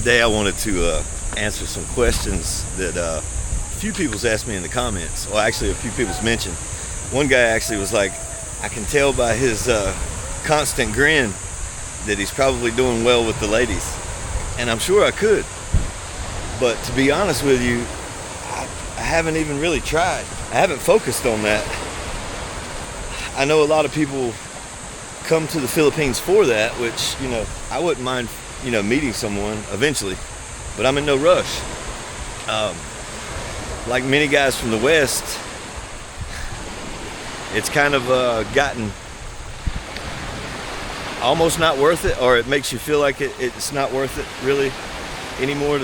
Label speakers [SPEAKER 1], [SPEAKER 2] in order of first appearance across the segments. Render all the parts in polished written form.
[SPEAKER 1] Today I wanted to answer some questions that a few people's asked me in the comments. Well, actually a few people's mentioned. One guy actually was like, I can tell by his constant grin that he's probably doing well with the ladies. And I'm sure I could. But to be honest with you, I haven't even really tried. I haven't focused on that. I know a lot of people come to the Philippines for that, which, I wouldn't mind, meeting someone eventually, but I'm in no rush. Like many guys from the West, it's kind of gotten almost not worth it, or it makes you feel like it's not worth it really anymore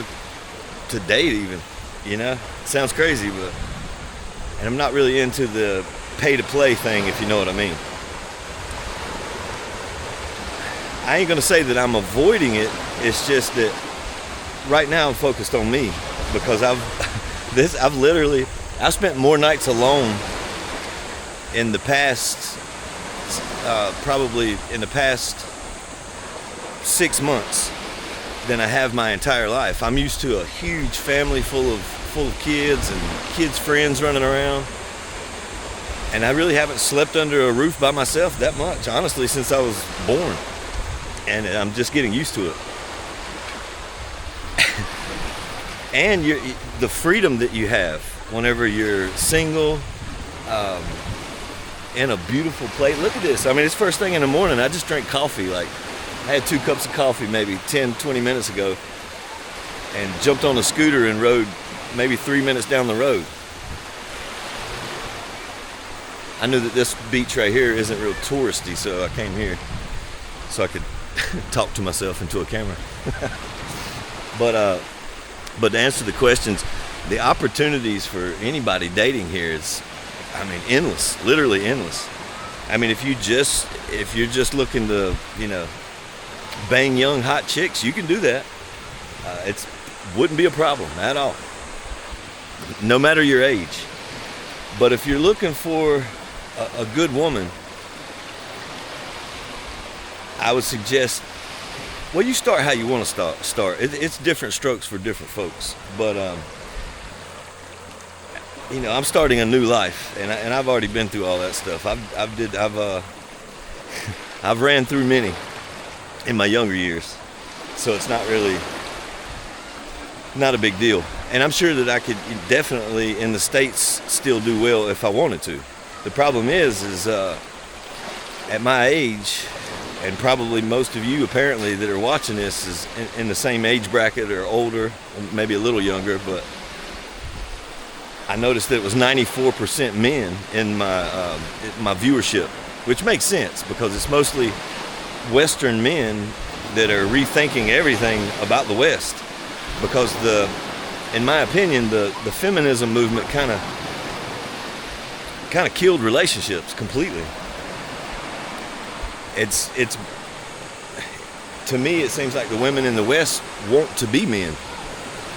[SPEAKER 1] to date even, It sounds crazy, and I'm not really into the pay to play thing, if you know what I mean. I ain't gonna say that I'm avoiding it. It's just that right now I'm focused on me, because I've spent more nights alone in the past, probably in the past 6 months than I have my entire life. I'm used to a huge family full of kids and kids' friends running around. And I really haven't slept under a roof by myself that much, honestly, since I was born. And I'm just getting used to it. And the freedom that you have whenever you're single, in a beautiful place. Look at this. I mean, it's first thing in the morning. I just drank coffee. I had 2 cups of coffee maybe 10, 20 minutes ago, and jumped on a scooter and rode maybe 3 minutes down the road. I knew that this beach right here isn't real touristy, so I came here so I could talk to myself into a camera. But to answer the questions, the opportunities for anybody dating here is, endless, literally endless. If you're just looking to, bang young hot chicks, you can do that. It wouldn't be a problem at all, no matter your age. But if you're looking for a good woman, I would suggest, you start how you want to start. It's different strokes for different folks. But, I'm starting a new life, and I've already been through all that stuff. I've ran through many in my younger years, so it's not a big deal. And I'm sure that I could definitely in the States still do well if I wanted to. The problem is at my age, and probably most of you apparently that are watching this is in the same age bracket or older, maybe a little younger, but I noticed that it was 94% men in my viewership, which makes sense because it's mostly Western men that are rethinking everything about the West, because in my opinion, the feminism movement kind of killed relationships completely. It's to me, it seems like the women in the West want to be men.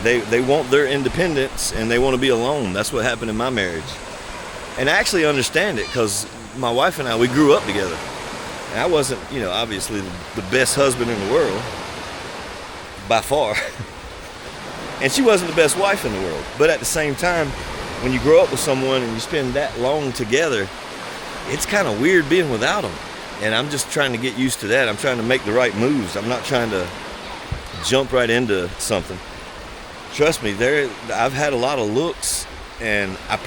[SPEAKER 1] They want their independence and they want to be alone. That's what happened in my marriage. And I actually understand it, because my wife and I, we grew up together. And I wasn't, obviously the best husband in the world, by far. And she wasn't the best wife in the world. But at the same time, when you grow up with someone and you spend that long together, it's kind of weird being without them. And I'm just trying to get used to that. I'm trying to make the right moves. I'm not trying to jump right into something. Trust me, I've had a lot of looks, and I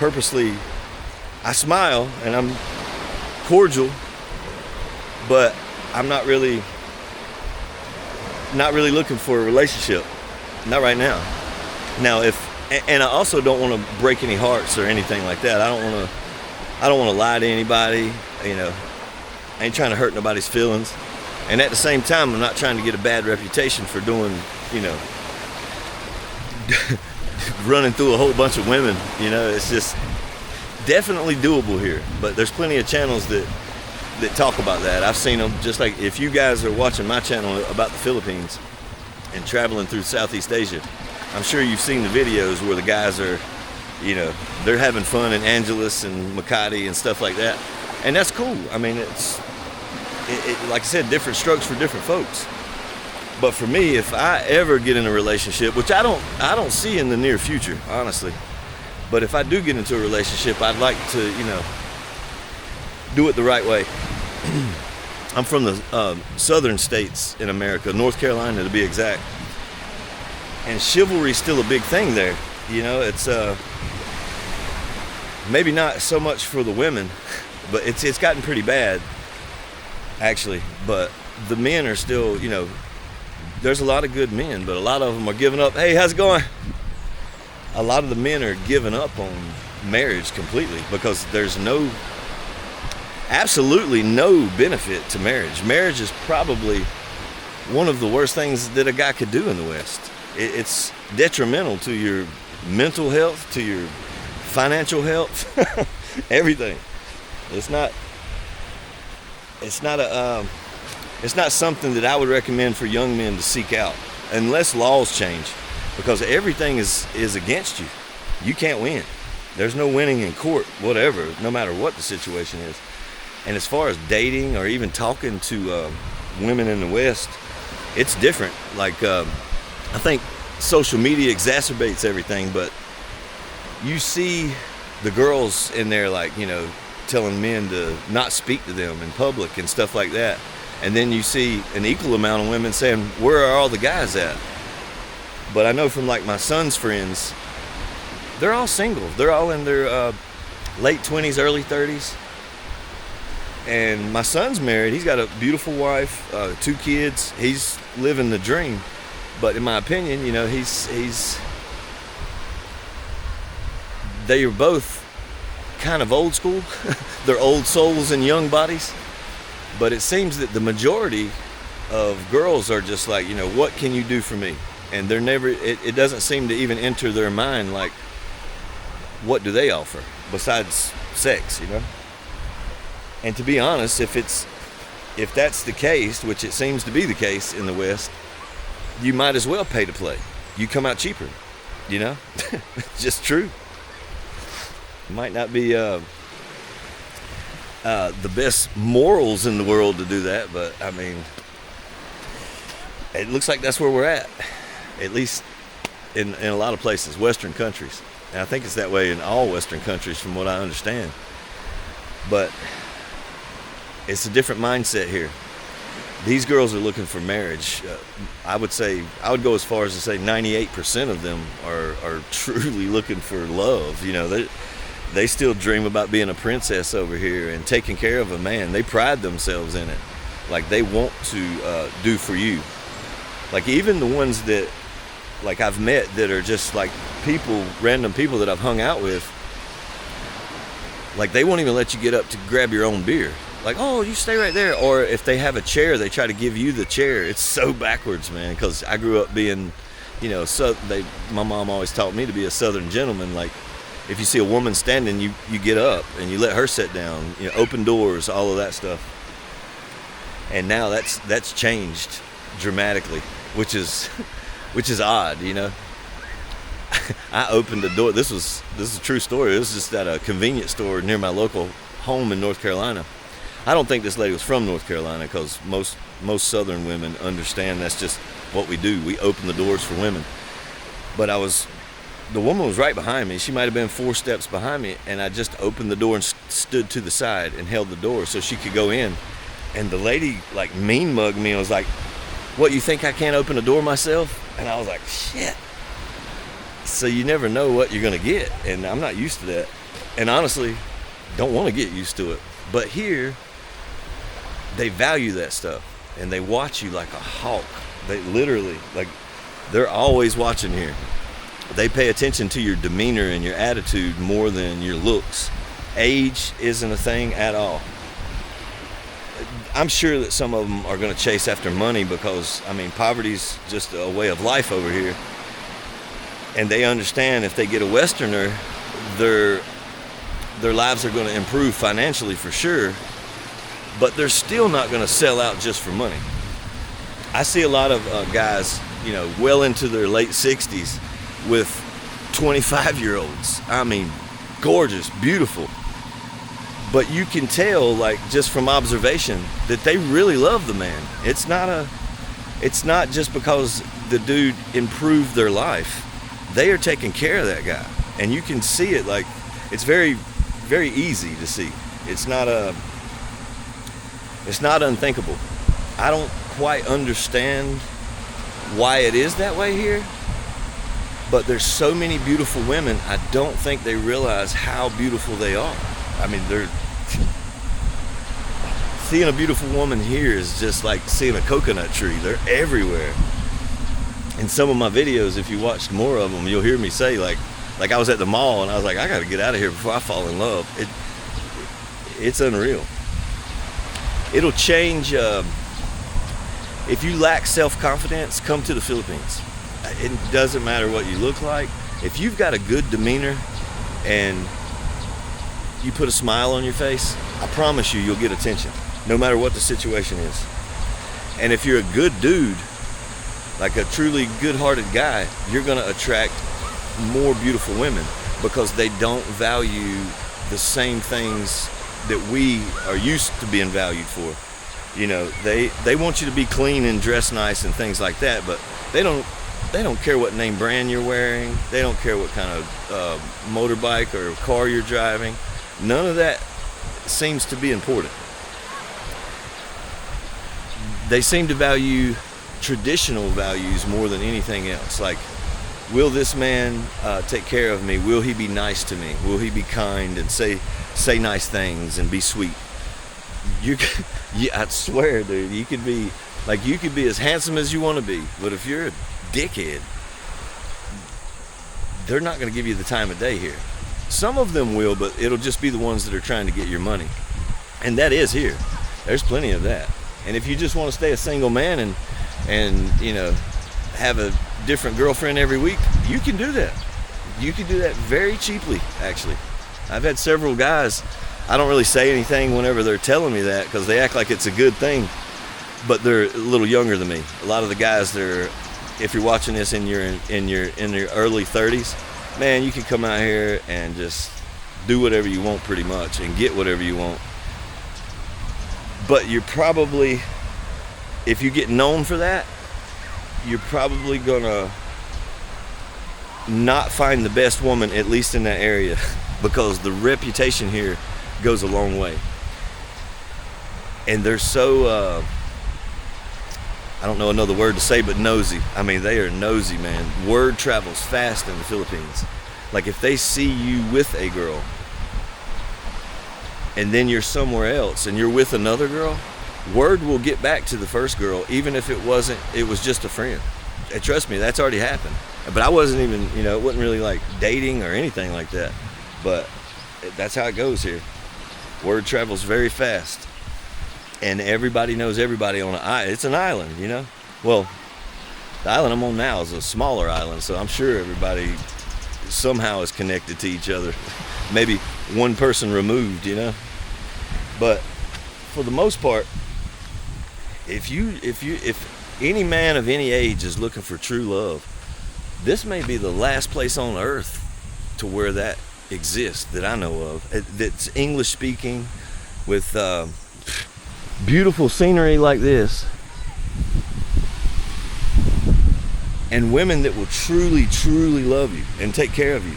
[SPEAKER 1] smile and I'm cordial, but I'm not really looking for a relationship. Not right now. Now, and I also don't want to break any hearts or anything like that. I don't want to lie to anybody. I ain't trying to hurt nobody's feelings. And at the same time, I'm not trying to get a bad reputation for doing, running through a whole bunch of women. It's just definitely doable here. But there's plenty of channels that talk about that. I've seen them. Just like if you guys are watching my channel about the Philippines and traveling through Southeast Asia, I'm sure you've seen the videos where the guys are, they're having fun in Angeles and Makati and stuff like that. And that's cool. It's like I said, different strokes for different folks. But for me, if I ever get in a relationship, which I don't see in the near future, honestly, but if I do get into a relationship, I'd like to, do it the right way. I'm from the southern states in America, North Carolina to be exact, and chivalry's still a big thing there. It's maybe not so much for the women, but it's gotten pretty bad, actually. But the men are still, there's a lot of good men, but a lot of them are giving up. Hey, how's it going? A lot of the men are giving up on marriage completely because there's absolutely no benefit to marriage. Marriage is probably one of the worst things that a guy could do in the West. It's detrimental to your mental health, to your financial health, everything. It's not something that I would recommend for young men to seek out unless laws change, because everything is against you. You can't win. There's no winning in court, whatever, no matter what the situation is. And as far as dating or even talking to women in the West, it's different. Like, I think social media exacerbates everything, but you see the girls in there, like, telling men to not speak to them in public and stuff like that. And then you see an equal amount of women saying, where are all the guys at? But I know from like my son's friends, they're all single. They're all in their late 20s, early 30s. And my son's married. He's got a beautiful wife, 2 kids. He's living the dream. But in my opinion, they are both kind of old school. They're old souls in young bodies. But it seems that the majority of girls are just like, what can you do for me? And they're never, it doesn't seem to even enter their mind, like, what do they offer besides sex, And to be honest, if that's the case, which it seems to be the case in the West, you might as well pay to play. You come out cheaper, It's just true. It might not be the best morals in the world to do that, but I mean, it looks like that's where we're at least in a lot of places, Western countries. And I think it's that way in all Western countries from what I understand. But it's a different mindset here. These girls are looking for marriage. I would go as far as to say 98% of them are truly looking for love. They still dream about being a princess over here and taking care of a man. They pride themselves in it. Like, they want to do for you. Like, even the ones that, like, I've met that are just like random people that I've hung out with, like, they won't even let you get up to grab your own beer. Like, oh, you stay right there. Or if they have a chair, they try to give you the chair. It's so backwards, man, because I grew up being, my mom always taught me to be a Southern gentleman. Like, if you see a woman standing, you get up and you let her sit down, open doors, all of that stuff. And now that's changed dramatically, which is odd, I opened the door. This is a true story. It was just at a convenience store near my local home in North Carolina. I don't think this lady was from North Carolina, because most Southern women understand that's just what we do. We open the doors for women. But the woman was right behind me. She might have been 4 steps behind me, and I just opened the door and stood to the side and held the door so she could go in. And the lady, like, mean mugged me and was like, what, you think I can't open a door myself? And I was like, shit. So you never know what you're going to get, and I'm not used to that. And honestly, don't want to get used to it. But here, they value that stuff, and they watch you like a hawk. They literally, like, they're always watching here. They pay attention to your demeanor and your attitude more than your looks. Age isn't a thing at all. I'm sure that some of them are going to chase after money because, poverty's just a way of life over here. And they understand if they get a Westerner, their lives are going to improve financially for sure, but they're still not going to sell out just for money. I see a lot of guys, well into their late 60s with 25-year-olds. Gorgeous, beautiful. But you can tell, like, just from observation, that they really love the man. It's it's not just because the dude improved their life. They are taking care of that guy, and you can see it. Like, it's very, very easy to see. It's not unthinkable. I don't quite understand why it is that way here, but there's so many beautiful women. I don't think they realize how beautiful they are. I mean, seeing a beautiful woman here is just like seeing a coconut tree. They're everywhere. In some of my videos, if you watched more of them, you'll hear me say, like I was at the mall and I was like, I gotta get out of here before I fall in love. It's unreal. It'll change. If you lack self-confidence, come to the Philippines. It doesn't matter what you look like. If you've got a good demeanor and you put a smile on your face, I promise you'll get attention, no matter what the situation is. And if you're a good dude, like a truly good-hearted guy, you're gonna attract more beautiful women because they don't value the same things that we are used to being valued for. You know, they want you to be clean and dress nice and things like that, but they don't care what name brand you're wearing. They don't care what kind of motorbike or car you're driving. None of that seems to be important. They seem to value traditional values more than anything else. Like, will this man take care of me? Will he be nice to me? Will he be kind and say nice things and be sweet? I swear, dude, you could be as handsome as you want to be, but if you're a dickhead, they're not going to give you the time of day here. Some of them will, but it'll just be the ones that are trying to get your money. And that is here. There's plenty of that. And if you just want to stay a single man and you know, have a different girlfriend every week, you can do that. You can do that very cheaply, actually. I've had several guys, I don't really say anything whenever they're telling me that because they act like it's a good thing, but they're a little younger than me. A lot of the guys, if you're watching this in your early 30s, man, you can come out here and just do whatever you want pretty much and get whatever you want. But you're probably, if you get known for that, you're probably gonna not find the best woman, at least in that area, because the reputation here goes a long way. And they're so, I don't know another word to say but nosy. I mean, they are nosy, man. Word travels fast in the Philippines. Like, if they see you with a girl and then you're somewhere else and you're with another girl, word will get back to the first girl, even if it was just a friend. And trust me, that's already happened. But I wasn't even, it wasn't really like dating or anything like that. But that's how it goes here. Word travels very fast. And everybody knows everybody on an island. It's an island, Well, the island I'm on now is a smaller island, so I'm sure everybody somehow is connected to each other. Maybe one person removed, But for the most part, if any man of any age is looking for true love, this may be the last place on earth to where that exists that I know of. That's English speaking with beautiful scenery like this, and women that will truly, truly love you and take care of you.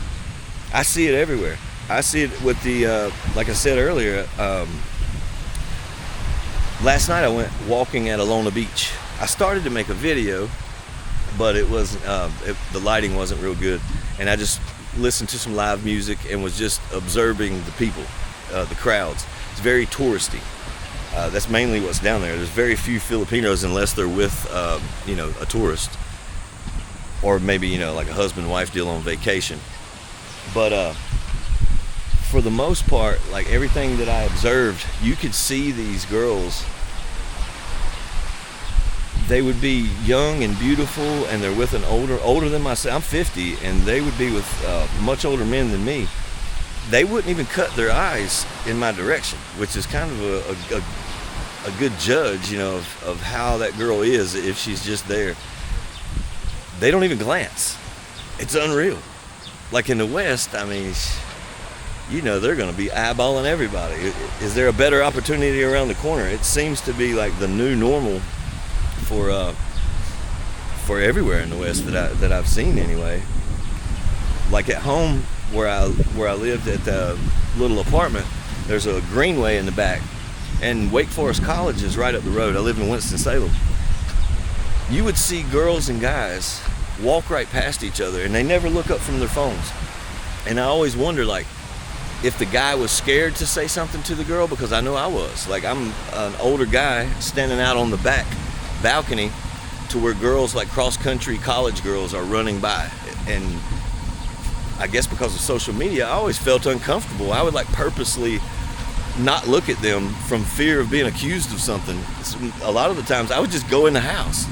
[SPEAKER 1] I see it everywhere. I see it with the, like I said earlier, last night I went walking at Alona Beach. I started to make a video, but it wasn't, the lighting wasn't real good, and I just listened to some live music and was just observing the people, the crowds. It's very touristy. That's mainly what's down there. There's very few Filipinos unless they're with, a tourist, or maybe, like a husband-wife deal on vacation. But for the most part, like everything that I observed, you could see these girls. They would be young and beautiful, and they're with an older than myself. I'm 50, and they would be with much older men than me. They wouldn't even cut their eyes in my direction, which is kind of a good judge, of how that girl is if she's just there. They don't even glance. It's unreal. Like in the West, I mean, they're going to be eyeballing everybody. Is there a better opportunity around the corner? It seems to be like the new normal for for everywhere in the West that I've seen anyway. Like at home where I lived at the little apartment, there's a greenway in the back, and Wake Forest College is right up the road. I live in Winston-Salem. You would see girls and guys walk right past each other, and they never look up from their phones. And I always wonder, like, if the guy was scared to say something to the girl, because I know I was. Like, I'm an older guy standing out on the back balcony to where girls, like cross-country college girls, are running by. And I guess because of social media, I always felt uncomfortable. I would like purposely not look at them from fear of being accused of something. A lot of the times I would just go in the house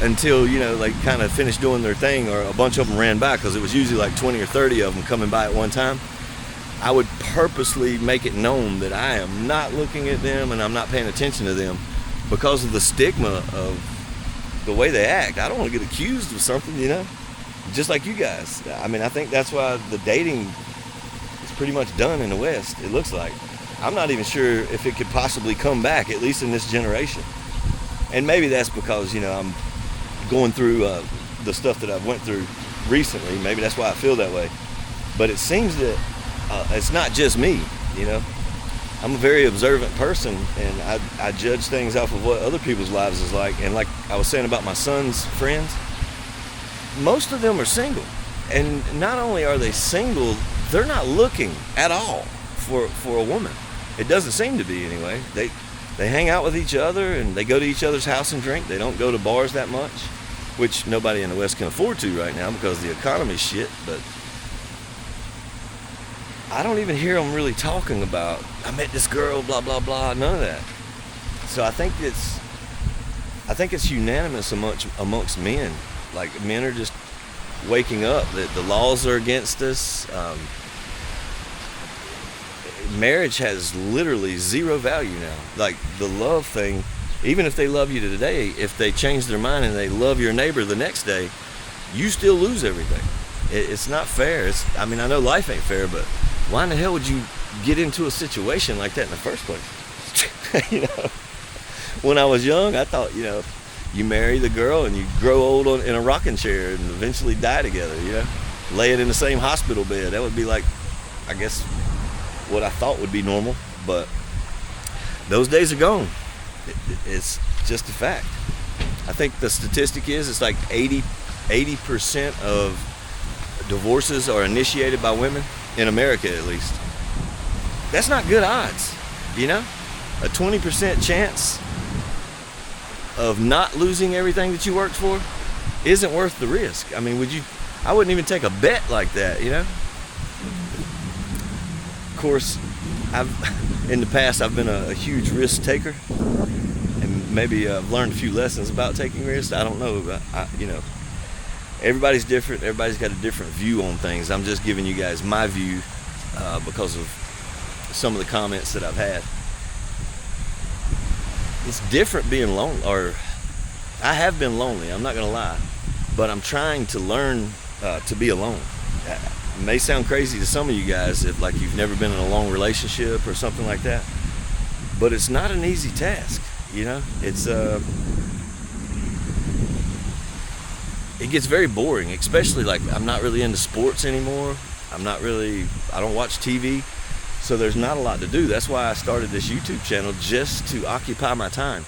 [SPEAKER 1] until, you know, they kind of finished doing their thing, or a bunch of them ran by, because it was usually like 20 or 30 of them coming by at one time. I would purposely make it known that I am not looking at them and I'm not paying attention to them, because of the stigma of the way they act. I don't want to get accused of something, you know, just like you guys. I mean, I think that's why the dating is pretty much done in the West, it looks like. I'm not even sure if it could possibly come back, at least in this generation. And maybe that's because, you know, I'm going through the stuff that I've went through recently. Maybe that's why I feel that way. But it seems that it's not just me, you know. I'm a very observant person, and I judge things off of what other people's lives is like. And like I was saying about my son's friends, most of them are single. And not only are they single, they're not looking at all for a woman. It doesn't seem to be, anyway. They hang out with each other, and they go to each other's house and drink. They don't go to bars that much, which nobody in the West can afford to right now because the economy's shit. But I don't even hear them really talking about, I met this girl, blah, blah, blah, none of that. So I think it's unanimous amongst men. Like, men are just waking up that the laws are against us. Marriage has literally zero value now. Like, the love thing, even if they love you today, if they change their mind and they love your neighbor the next day, you still lose everything. It's not fair. I mean, I know life ain't fair, but why in the hell would you get into a situation like that in the first place? You know, when I was young, I thought, you know, you marry the girl and you grow old in a rocking chair and eventually die together, you know, laying in the same hospital bed. That would be like, I guess, what I thought would be normal. But those days are gone. It's just a fact. I think the statistic is it's like 80% of divorces are initiated by women, in America at least. That's not good odds, you know? A 20% chance of not losing everything that you worked for isn't worth the risk. I mean, I wouldn't even take a bet like that, you know? Of course, in the past, I've been a huge risk taker, and maybe I've learned a few lessons about taking risks. I don't know, but you know, everybody's different. Everybody's got a different view on things. I'm just giving you guys my view because of some of the comments that I've had. It's different being lonely, or I have been lonely, I'm not gonna lie, but I'm trying to learn to be alone. It may sound crazy to some of you guys if like you've never been in a long relationship or something like that, but it's not an easy task, you know. It gets very boring, especially like I'm not really into sports anymore. I don't watch TV, so there's not a lot to do. That's why I started this YouTube channel, just to occupy my time.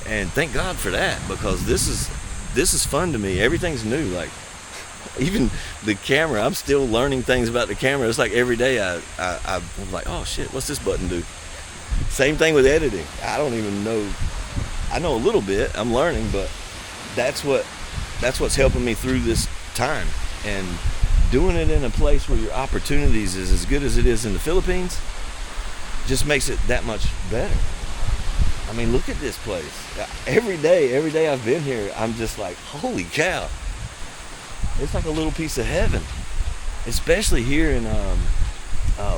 [SPEAKER 1] And thank God for that, because this is fun to me. Everything's new. Like, even the camera, I'm still learning things about the camera. It's like every day I'm like, oh shit, what's this button do? Same thing with editing. I don't even know. I know a little bit. I'm learning, but that's what's helping me through this time. And doing it in a place where your opportunities is as good as it is in the Philippines just makes it that much better. I mean, look at this place. Every day I've been here, I'm just like, holy cow. It's like a little piece of heaven, especially here in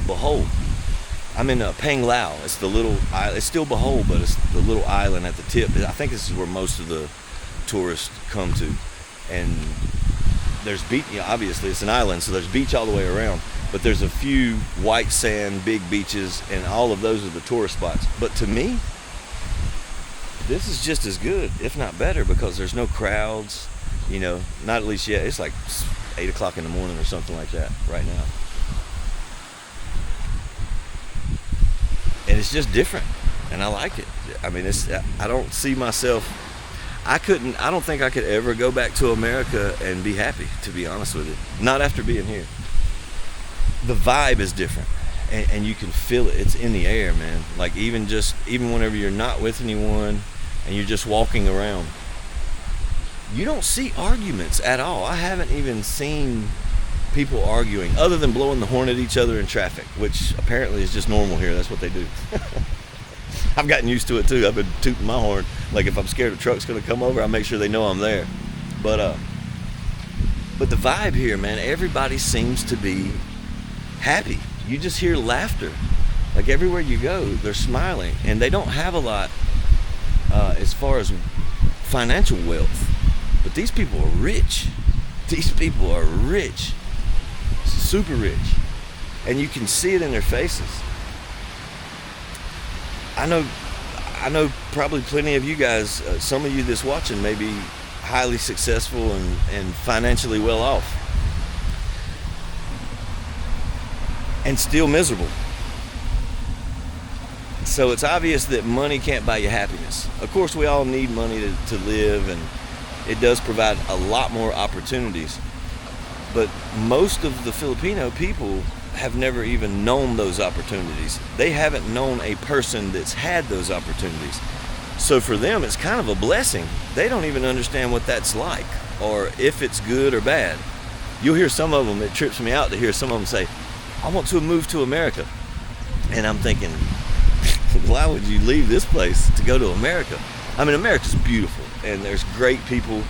[SPEAKER 1] Bohol. I'm in Panglao. It's still Bohol, but it's the little island at the tip. I think this is where most of the tourists come to. And there's beach, you know, obviously it's an island, so there's beach all the way around. But there's a few white sand, big beaches, and all of those are the tourist spots. But to me, this is just as good, if not better, because there's no crowds. You know, not at least yet. It's like 8 o'clock in the morning or something like that right now. And it's just different, and I like it. I mean, I don't see myself, I don't think I could ever go back to America and be happy, to be honest with you. Not after being here. The vibe is different, and you can feel it. It's in the air, man. Like even whenever you're not with anyone and you're just walking around, you don't see arguments at all. I haven't even seen people arguing other than blowing the horn at each other in traffic, which apparently is just normal here. That's what they do. I've gotten used to it too. I've been tooting my horn. Like if I'm scared a truck's gonna come over, I make sure they know I'm there. But the vibe here, man, everybody seems to be happy. You just hear laughter. Like everywhere you go, they're smiling, and they don't have a lot as far as financial wealth. But these people are rich. These people are rich. Super rich. And you can see it in their faces. I know probably plenty of you guys, some of you that's watching may be highly successful and financially well off. And still miserable. So it's obvious that money can't buy you happiness. Of course, we all need money to live, and it does provide a lot more opportunities. But most of the Filipino people have never even known those opportunities. They haven't known a person that's had those opportunities. So for them, it's kind of a blessing. They don't even understand what that's like, or if it's good or bad. You'll hear some of them, it trips me out to hear some of them say, I want to move to America. And I'm thinking, why would you leave this place to go to America? I mean, America's beautiful, and there's great people,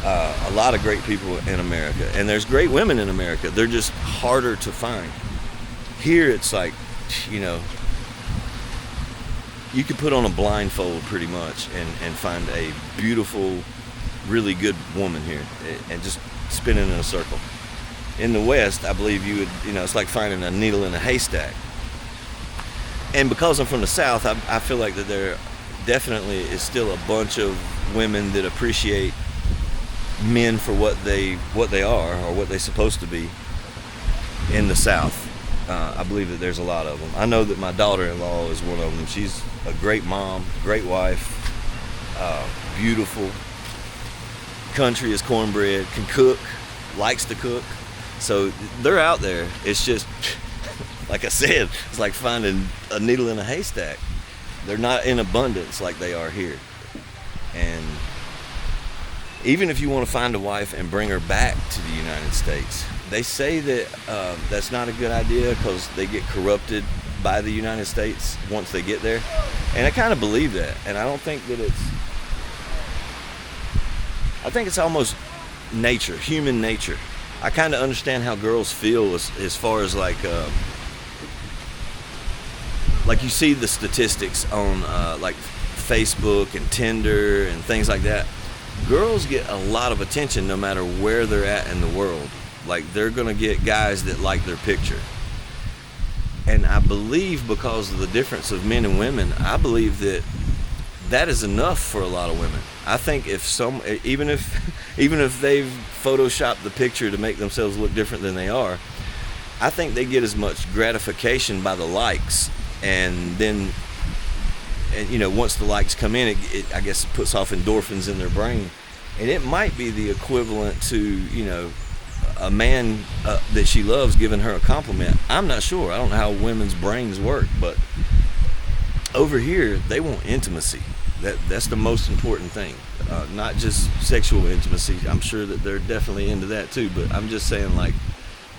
[SPEAKER 1] a lot of great people in America, and there's great women in America. They're just harder to find. Here it's like, you know, you could put on a blindfold pretty much and find a beautiful, really good woman here and just spinning in a circle. In the West, I believe you would, you know, it's like finding a needle in a haystack. And because I'm from the South, I feel like that there definitely is still a bunch of women that appreciate men for what they are, or what they're supposed to be in the South. I believe that there's a lot of them. I know that my daughter-in-law is one of them. She's a great mom, great wife, beautiful, country as cornbread, can cook, likes to cook. So they're out there. It's just, like I said, it's like finding a needle in a haystack. They're not in abundance like they are here. And even if you want to find a wife and bring her back to the United States, they say that that's not a good idea because they get corrupted by the United States once they get there. And I kind of believe that. And I don't think that I think it's almost nature, human nature. I kind of understand how girls feel as far as like you see the statistics on like Facebook and Tinder and things like that. Girls get a lot of attention no matter where they're at in the world. Like they're gonna get guys that like their picture. And I believe because of the difference of men and women, I believe that is enough for a lot of women. I think even if they've photoshopped the picture to make themselves look different than they are, I think they get as much gratification by the likes, and then, and you know, once the likes come in, I guess it puts off endorphins in their brain, and it might be the equivalent to, you know, a man that she loves giving her a compliment. I'm not sure. I don't know how women's brains work, but over here they want intimacy. That's the most important thing. Not just sexual intimacy. I'm sure that they're definitely into that too, but I'm just saying, like,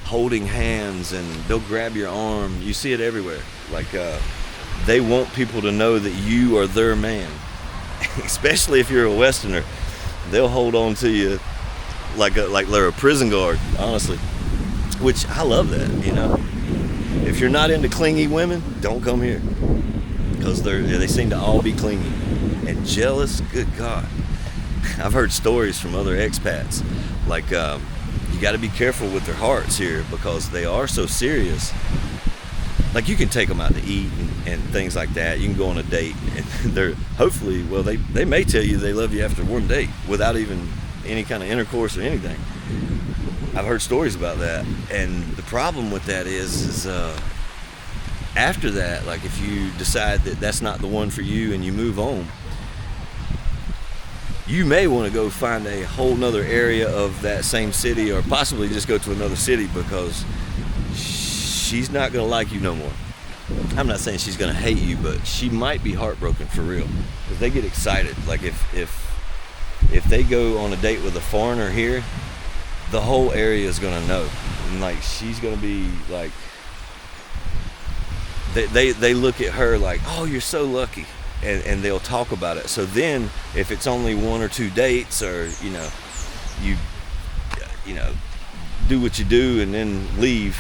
[SPEAKER 1] holding hands, and they'll grab your arm. You see it everywhere. Like they want people to know that you are their man. Especially if you're a Westerner, they'll hold on to you like they're a prison guard, honestly. Which I love that, you know. If you're not into clingy women, don't come here, because they seem to all be clingy and jealous. Good God. I've heard stories from other expats, like you got to be careful with their hearts here because they are so serious. Like, you can take them out to eat and things like that. You can go on a date, and they're hopefully, well, they may tell you they love you after one date without even any kind of intercourse or anything. I've heard stories about that, and the problem with that is after that, like if you decide that that's not the one for you and you move on, you may want to go find a whole nother area of that same city, or possibly just go to another city, because she's not going to like you no more. I'm not saying she's going to hate you, but she might be heartbroken for real, because they get excited. Like if they go on a date with a foreigner here, the whole area is going to know, and like she's going to be like, they look at her like, oh, you're so lucky, and they'll talk about it. So then if it's only 1 or 2 dates, or you do what you do and then leave,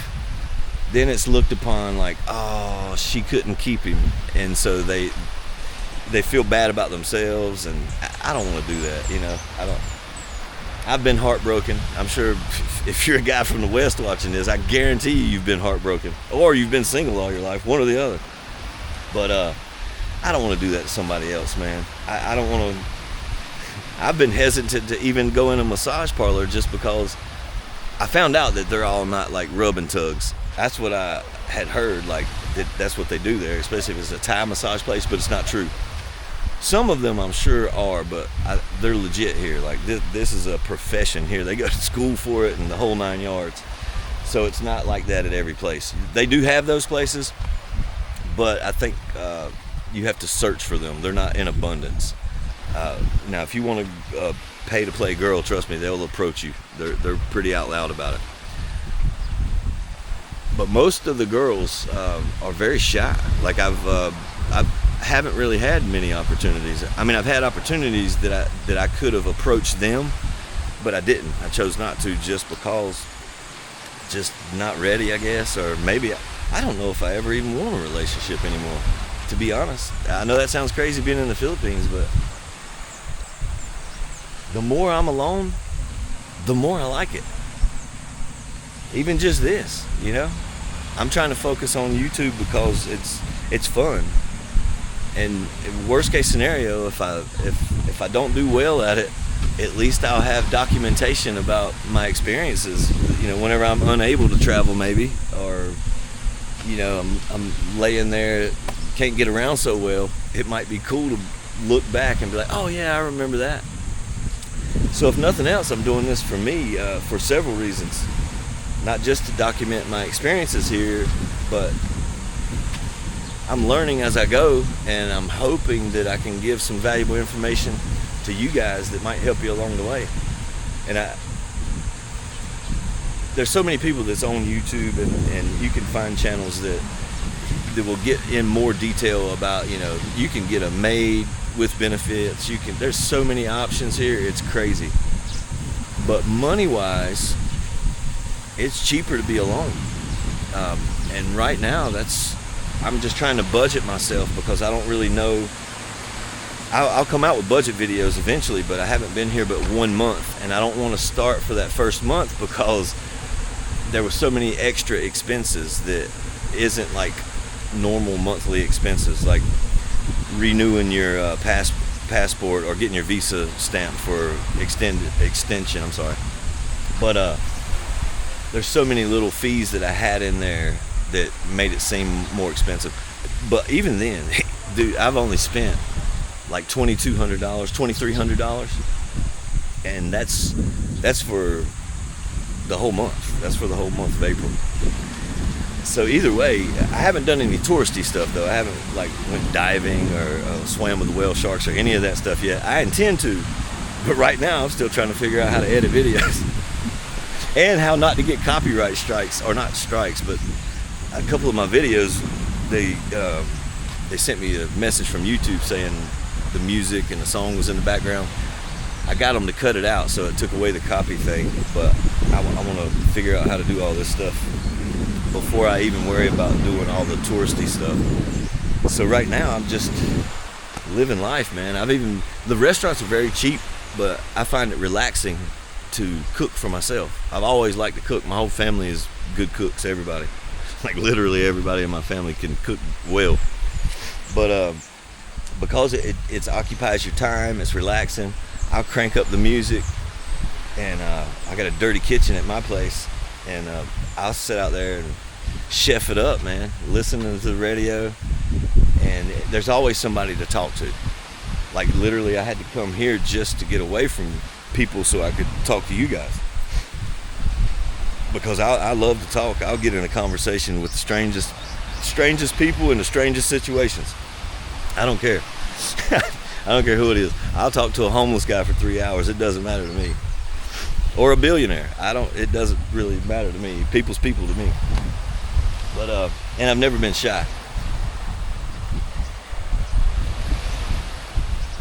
[SPEAKER 1] then it's looked upon like, oh, she couldn't keep him, and so they feel bad about themselves, and I don't want to do that. I've been heartbroken. I'm sure if you're a guy from the West watching this, I guarantee you've been heartbroken, or you've been single all your life, one or the other. But I don't want to do that to somebody else, man. I don't want to. I've been hesitant to even go in a massage parlor, just because I found out that they're all not like rub and tugs. That's what I had heard, like that's what they do there, especially if it's a Thai massage place, but it's not true. Some of them I'm sure are, but they're legit here. Like this is a profession here. They go to school for it and the whole 9 yards. So it's not like that at every place. They do have those places, but I think you have to search for them. They're not in abundance. Now, if you want to pay to play girl, trust me, they'll approach you. They're pretty out loud about it. But most of the girls are very shy. Like I haven't really had many opportunities. I mean, I've had opportunities that I could have approached them, but I didn't. I chose not to, just because, just not ready, I guess, or maybe I don't know if I ever even want a relationship anymore, to be honest. I know that sounds crazy being in the Philippines, but the more I'm alone, the more I like it. Even just this, I'm trying to focus on YouTube because it's fun. And worst case scenario, if I don't do well at it, at least I'll have documentation about my experiences. Whenever I'm unable to travel, maybe, or I'm laying there, can't get around so well, it might be cool to look back and be like, oh yeah, I remember that. So if nothing else, I'm doing this for me, for several reasons. Not just to document my experiences here, but I'm learning as I go, and I'm hoping that I can give some valuable information to you guys that might help you along the way. And there's so many people that's on YouTube, and you can find channels that will get in more detail about, you can get a maid with benefits. There's so many options here, it's crazy. But money-wise, it's cheaper to be alone. And right now, I'm just trying to budget myself, because I don't really know. I'll come out with budget videos eventually, but I haven't been here but 1 month, and I don't want to start for that first month because there were so many extra expenses that isn't like normal monthly expenses, like renewing your passport or getting your visa stamped for extension. I'm sorry, but there's so many little fees that I had in there that made it seem more expensive. But even then, dude, I've only spent like $2,200, $2,300, and that's for the whole month. That's for the whole month of April. So either way, I haven't done any touristy stuff though. I haven't like went diving or swam with whale sharks or any of that stuff yet. I intend to, but right now I'm still trying to figure out how to edit videos and how not to get copyright strikes, or not strikes, but a couple of my videos, they sent me a message from YouTube saying the music and the song was in the background. I got them to cut it out, so it took away the copy thing, but I want to figure out how to do all this stuff before I even worry about doing all the touristy stuff. So right now I'm just living life, man. The restaurants are very cheap, but I find it relaxing to cook for myself. I've always liked to cook. My whole family is good cooks, everybody. Like literally everybody in my family can cook well. But because it occupies your time, it's relaxing, I'll crank up the music and I got a dirty kitchen at my place, and I'll sit out there and chef it up, man, listening to the radio, and there's always somebody to talk to. Like literally I had to come here just to get away from people so I could talk to you guys, because I love to talk. I'll get in a conversation with the strangest people in the strangest situations. I don't care. I don't care who it is. I'll talk to a homeless guy for 3 hours. It doesn't matter to me. Or a billionaire. It doesn't really matter to me. People's people to me. But and I've never been shy.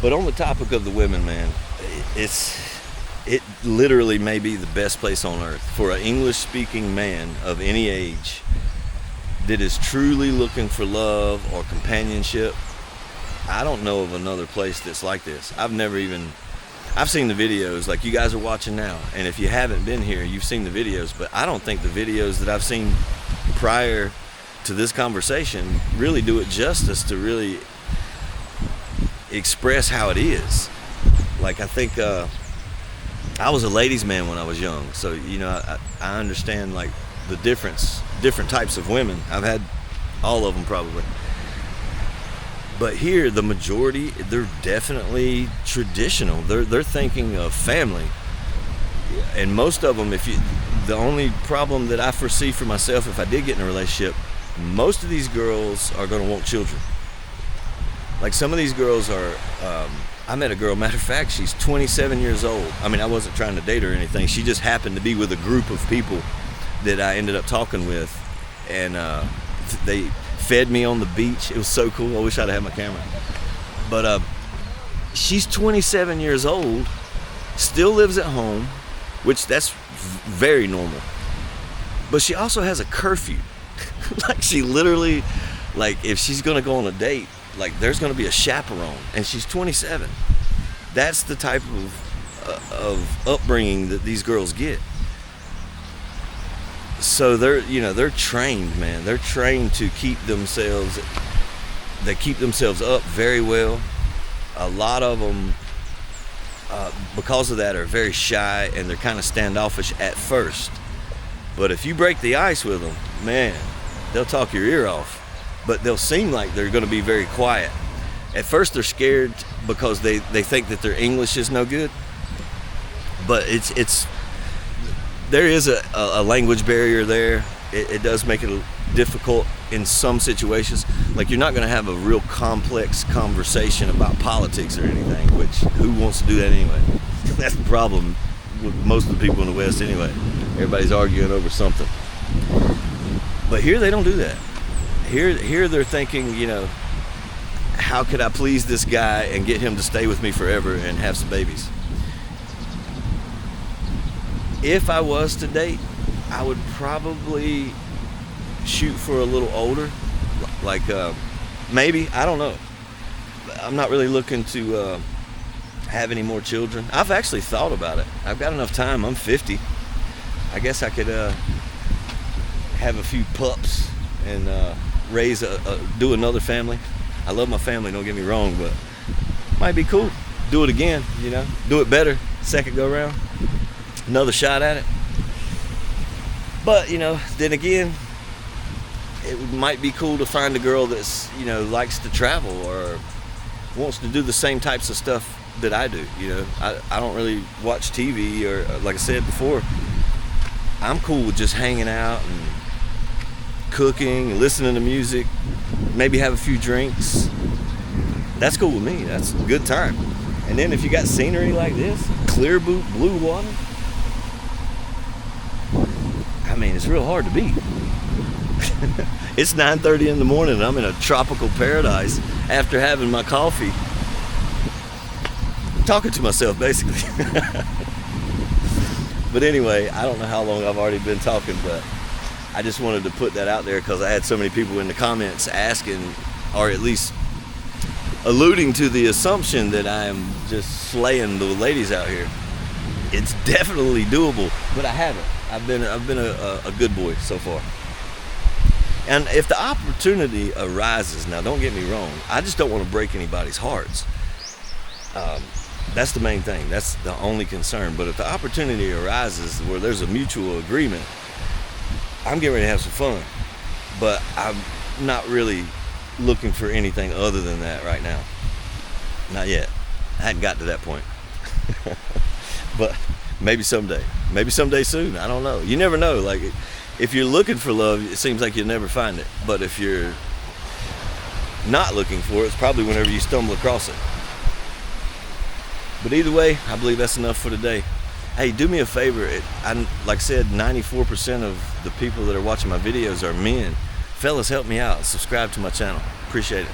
[SPEAKER 1] But on the topic of the women, man, it literally may be the best place on earth for an English-speaking man of any age that is truly looking for love or companionship. I don't know of another place that's like this. I've seen the videos like you guys are watching now, and if you haven't been here, you've seen the videos, but I don't think the videos that I've seen prior to this conversation really do it justice to really express how it is. Like, I think I was a ladies' man when I was young, so I understand like the different types of women. I've had all of them probably, but here the majority, they're definitely traditional. They're thinking of family, and most of them, the only problem that I foresee for myself if I did get in a relationship, most of these girls are going to want children. Like some of these girls are, I met a girl, matter of fact, she's 27 years old. I mean, I wasn't trying to date her or anything. She just happened to be with a group of people that I ended up talking with, and they fed me on the beach. It was so cool. I wish I'd had my camera. But she's 27 years old, still lives at home, which that's very normal. But she also has a curfew. Like she literally, like if she's gonna go on a date, like there's gonna be a chaperone, and she's 27. That's the type of upbringing that these girls get. So they're trained, man. They're trained to keep themselves. They keep themselves up very well. A lot of them, because of that, are very shy, and they're kind of standoffish at first. But if you break the ice with them, man, they'll talk your ear off. But they'll seem like they're going to be very quiet. At first they're scared because they think that their English is no good. But there is a language barrier there. It does make it difficult in some situations. Like you're not going to have a real complex conversation about politics or anything, which who wants to do that anyway? That's the problem with most of the people in the West anyway. Everybody's arguing over something. But here they don't do that. Here they're thinking, how could I please this guy and get him to stay with me forever and have some babies? If I was to date, I would probably shoot for a little older, like maybe, I don't know. I'm not really looking to have any more children. I've actually thought about it. I've got enough time. I'm 50. I guess I could have a few pups and do another family. I love my family, don't get me wrong, but might be cool. Do it again, do it better, second go around, another shot at it. But then again, it might be cool to find a girl that's likes to travel or wants to do the same types of stuff that I do. I don't really watch TV, or like I said before, I'm cool with just hanging out and cooking and listening to music, maybe have a few drinks. That's cool with me. That's a good time. And then if you got scenery like this, clear blue water, I mean, it's real hard to beat. It's 9:30 in the morning and I'm in a tropical paradise after having my coffee, talking to myself basically. But anyway, I don't know how long I've already been talking, but I just wanted to put that out there because I had so many people in the comments asking, or at least alluding to the assumption that I am just slaying the ladies out here. It's definitely doable, but I haven't. I've been a good boy so far. And if the opportunity arises, now don't get me wrong, I just don't want to break anybody's hearts. That's the main thing. That's the only concern. But if the opportunity arises where there's a mutual agreement, I'm getting ready to have some fun. But I'm not really looking for anything other than that right now. Not yet. I hadn't got to that point. But maybe someday. Maybe someday soon. I don't know. You never know. Like, if you're looking for love, it seems like you'll never find it. But if you're not looking for it, it's probably whenever you stumble across it. But either way, I believe that's enough for today. Hey, do me a favor. Like I said, 94% of the people that are watching my videos are men. Fellas, help me out. Subscribe to my channel. Appreciate it.